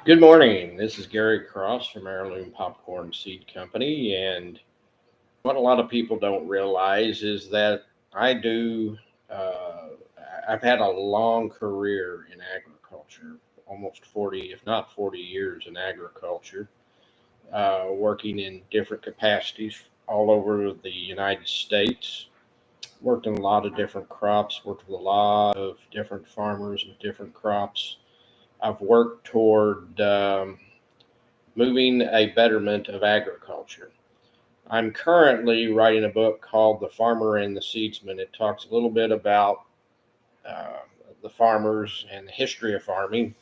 Good morning. This is Gary Cross from Heirloom Popcorn Seed Company. And what a lot of people don't realize is that I do, uh, I've had a long career in agriculture, almost 40, if not 40 years in agriculture, working in different capacities all over the United States. Worked in a lot of different crops, worked with a lot of different farmers with different crops. I've worked toward moving a betterment of agriculture. I'm currently writing a book called The Farmer and the Seedsman. It talks a little bit about uh, the farmers and the history of farming,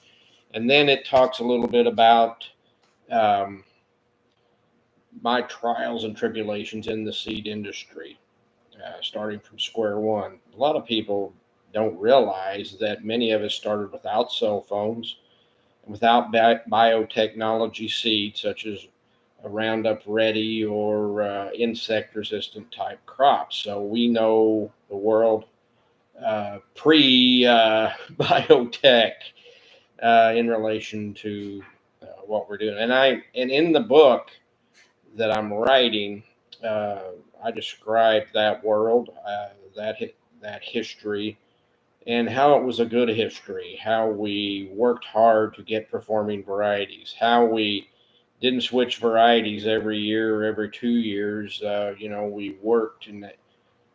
and then it talks a little bit about um, my trials and tribulations in the seed industry, starting from square one. A lot of people don't realize that many of us started without cell phones, without biotechnology seeds such as a Roundup Ready or insect resistant type crops. So we know the world pre biotech in relation to what we're doing. And in the book that I'm writing, uh, I describe that world, that history, and how it was a good history, how we worked hard to get performing varieties, how we didn't switch varieties every year or every 2 years. We worked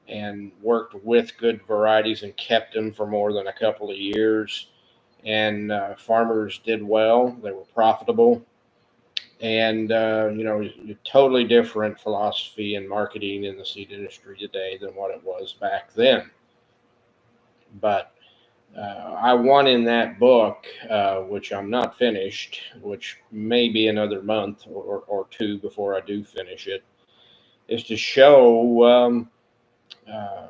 and worked with good varieties and kept them for more than a couple of years. And farmers did well; they were profitable, and totally different philosophy and marketing in the seed industry today than what it was back then. But I want in that book, which I'm not finished, which may be another month or two before I do finish it, is to show uh,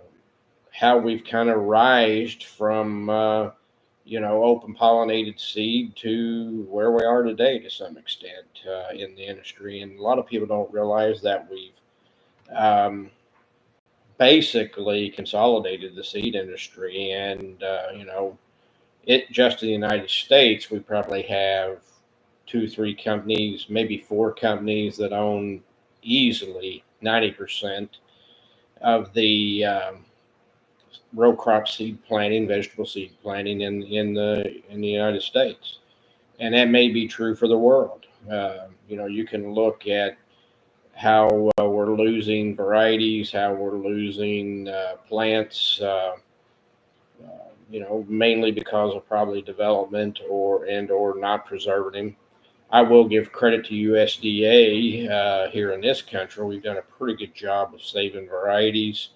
how we've kind of rised from, open pollinated seed to where we are today to some extent in the industry. And a lot of people don't realize that we've um, basically consolidated the seed industry. And, it just in the United States, we probably have two, three companies, maybe four companies that own easily 90% of the row crop seed planting, vegetable seed planting in the United States, and that may be true for the world. You can look at how we're losing varieties, how we're losing plants. Mainly because of probably development or not preserving them. I will give credit to USDA here in this country. We've done a pretty good job of saving varieties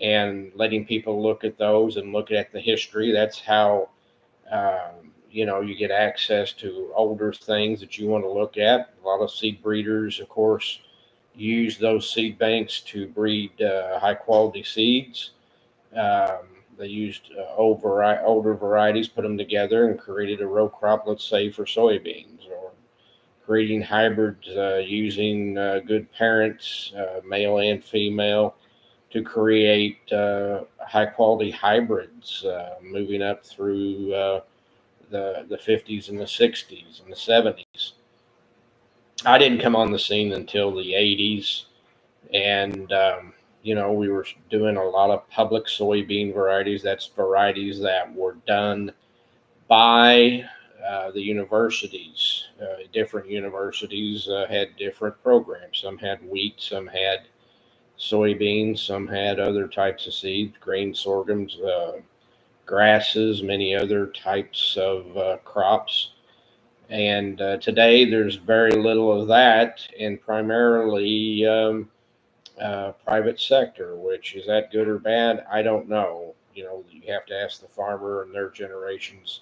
and letting people look at those and look at the history. That's how you get access to older things that you want to look at. A lot of seed breeders, of course, use those seed banks to breed high quality seeds. Um, they used older varieties, put them together, and created a row crop, let's say, for soybeans, or creating hybrids using good parents, male and female, to create high quality hybrids, moving up through the 50s and the 60s and the 70s. I didn't come on the scene until the 80s, and we were doing a lot of public soybean varieties. That's varieties that were done by the universities. Different universities had different programs. Some had wheat, some had soybeans, some had other types of seeds, grain sorghums, grasses, many other types of crops. And today there's very little of that, and primarily private sector. Which, is that good or bad? I don't know. You have to ask the farmer and their generations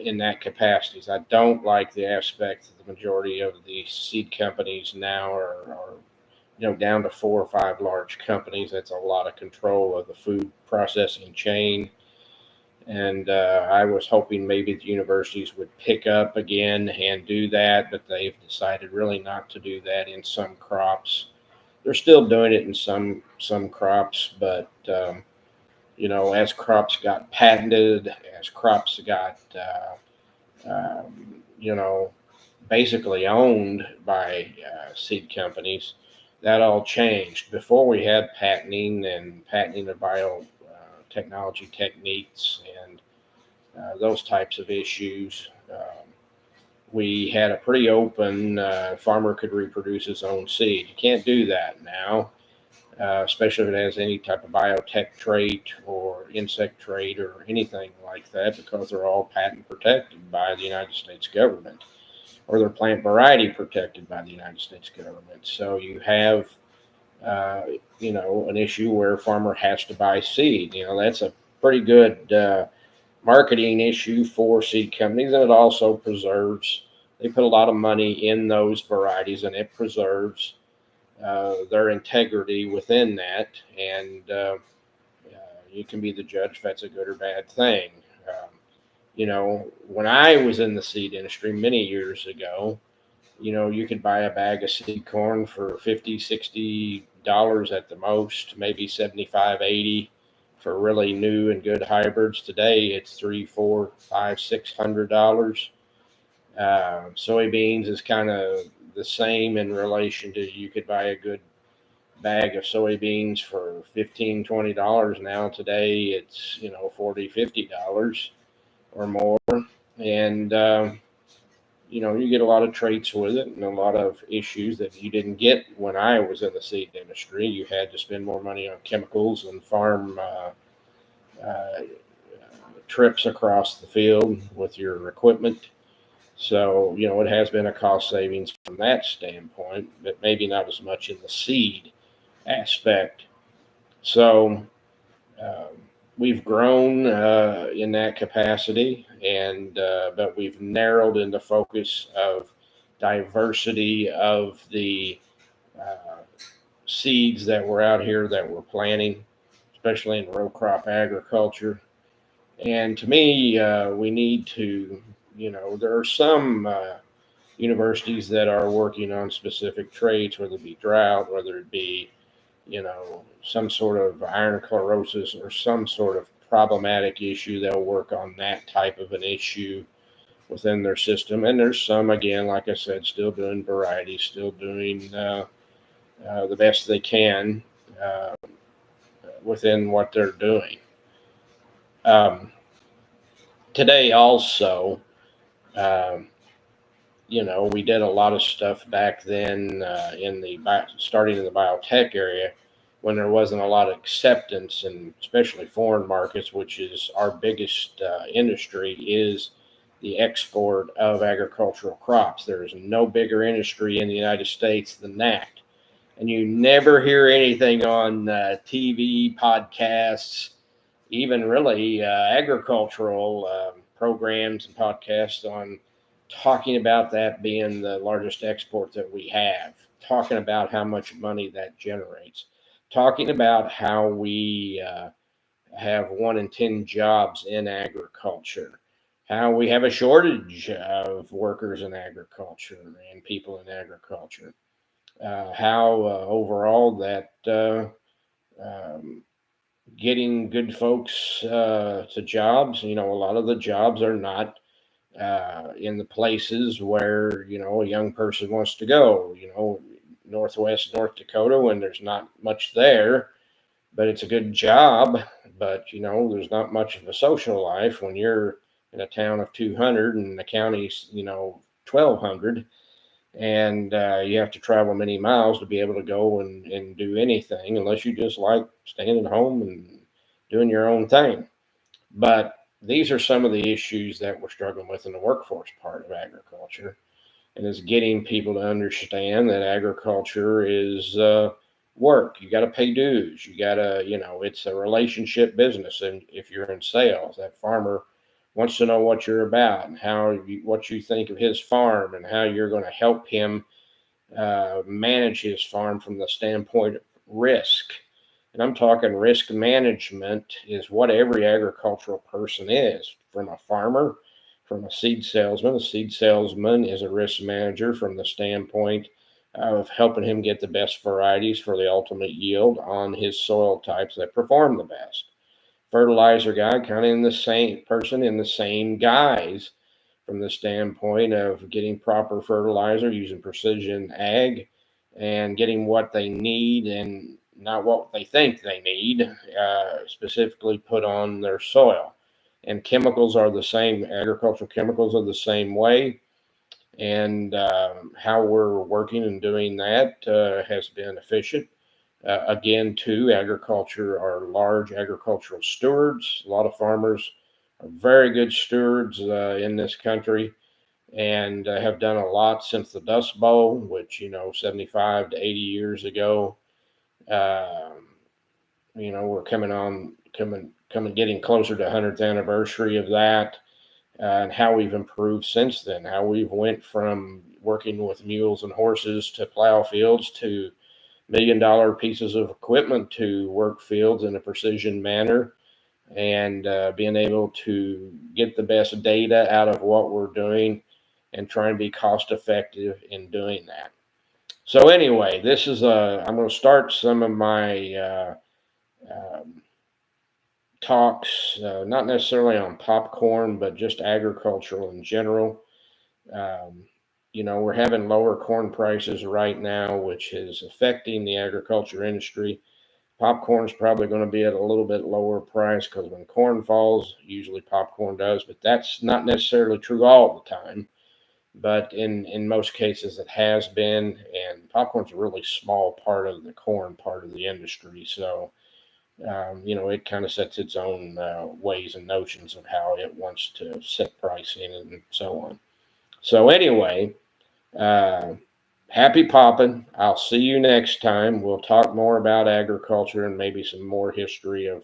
in that capacities. I don't like the aspect that the majority of the seed companies now are down to four or five large companies. That's a lot of control of the food processing chain. And I was hoping maybe the universities would pick up again and do that, but they've decided really not to do that in some crops. They're still doing it in some crops, but as crops got patented, as crops got you know, basically owned by seed companies. That all changed. Before we had patenting of biotechnology techniques and those types of issues. We had a pretty open farmer could reproduce his own seed. You can't do that now, especially if it has any type of biotech trait or insect trait or anything like that, because they're all patent protected by the United States government, or they're plant variety protected by the United States government. So you have, uh, an issue where a farmer has to buy seed. That's a pretty good marketing issue for seed companies, and it also preserves. They put a lot of money in those varieties, and it preserves their integrity within that. And you can be the judge if that's a good or bad thing. When I was in the seed industry many years ago, you could buy a bag of seed corn for 50, $60 at the most, maybe 75, 80 for really new and good hybrids. Today it's three, four, five, $600. Soybeans is kind of the same in relation to you could buy a good bag of soybeans for 15, $20 now. Today it's 40, $50 or more. And you get a lot of traits with it and a lot of issues that you didn't get when I was in the seed industry. You had to spend more money on chemicals and farm uh, trips across the field with your equipment. So, it has been a cost savings from that standpoint, but maybe not as much in the seed aspect. So, um, we've grown in that capacity, and but we've narrowed in the focus of diversity of the uh, seeds that we're out here that we're planting, especially in row crop agriculture. And to me, we need to, there are some universities that are working on specific traits, whether it be drought, whether it be some sort of iron chlorosis or some sort of problematic issue. They'll work on that type of an issue within their system. And there's some, again, like I said, still doing varieties, still doing the best they can uh, within what they're doing. Um, Today, also, um, we did a lot of stuff back then starting in the biotech area when there wasn't a lot of acceptance, and especially foreign markets, which is our biggest industry, is the export of agricultural crops. There is no bigger industry in the United States than that. And you never hear anything on TV, podcasts, even really agricultural programs and podcasts on talking about that being the largest export that we have, talking about how much money that generates, talking about how we have 1 in 10 jobs in agriculture, how we have a shortage of workers in agriculture and people in agriculture, how overall that um, getting good folks to jobs. A lot of the jobs are not in the places where a young person wants to go. Northwest North Dakota, when there's not much there, but it's a good job. But there's not much of a social life when you're in a town of 200 and the county's 1,200, and you have to travel many miles to be able to go and do anything, unless you just like staying at home and doing your own thing. But these are some of the issues that we're struggling with in the workforce part of agriculture, and is getting people to understand that agriculture is work. You got to pay dues. You got to, it's a relationship business. And if you're in sales, that farmer wants to know what you're about and what you think of his farm and how you're going to help him manage his farm from the standpoint of risk. And I'm talking risk management is what every agricultural person is, from a farmer, from a seed salesman. A seed salesman is a risk manager from the standpoint of helping him get the best varieties for the ultimate yield on his soil types that perform the best. Fertilizer guy, kind of in the same person, in the same guise, from the standpoint of getting proper fertilizer, using precision ag, and getting what they need and not what they think they need, specifically put on their soil. And chemicals are the same, agricultural chemicals are the same way. And how we're working and doing that has been efficient. Again, too, agriculture are large agricultural stewards. A lot of farmers are very good stewards in this country and have done a lot since the Dust Bowl, which, 75 to 80 years ago. Um, we're getting closer to 100th anniversary of that, and how we've improved since then. How we've went from working with mules and horses to plow fields to $1 million pieces of equipment to work fields in a precision manner, and being able to get the best data out of what we're doing and try and be cost effective in doing that. So anyway, I'm going to start some of my um, talks, not necessarily on popcorn, but just agricultural in general. Um, we're having lower corn prices right now, which is affecting the agriculture industry. Popcorn is probably going to be at a little bit lower price because when corn falls, usually popcorn does, but that's not necessarily true all the time. But in most cases, it has been, and popcorn's a really small part of the corn part of the industry. So, it kind of sets its own ways and notions of how it wants to set pricing and so on. So, anyway, uh, happy popping. I'll see you next time. We'll talk more about agriculture and maybe some more history of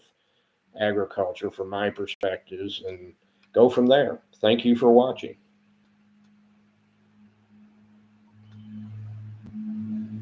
agriculture from my perspectives and go from there. Thank you for watching.